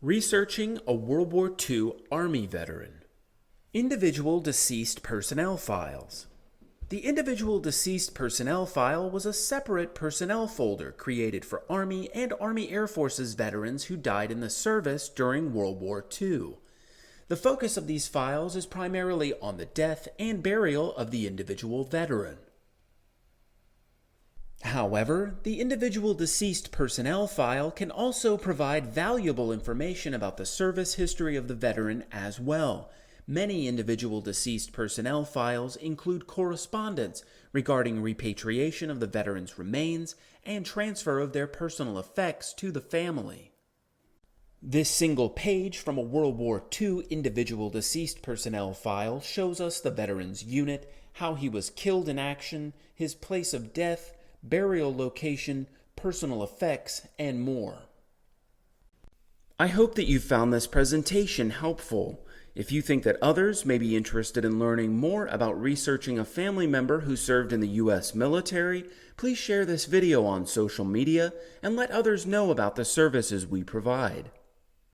Researching a World War II Army veteran. Individual deceased personnel files. The individual deceased personnel file was a separate personnel folder created for Army and Army Air Forces veterans who died in the service during World War II. The focus of these files is primarily on the death and burial of the individual veteran. However, the individual deceased personnel file can also provide valuable information about the service history of the veteran as well. Many individual deceased personnel files include correspondence regarding repatriation of the veteran's remains and transfer of their personal effects to the family. This single page from a World War II individual deceased personnel file shows us the veteran's unit, how he was killed in action, his place of death, burial location, personal effects, and more. I hope that you found this presentation helpful. If you think that others may be interested in learning more about researching a family member who served in the U.S. military, please share this video on social media and let others know about the services we provide.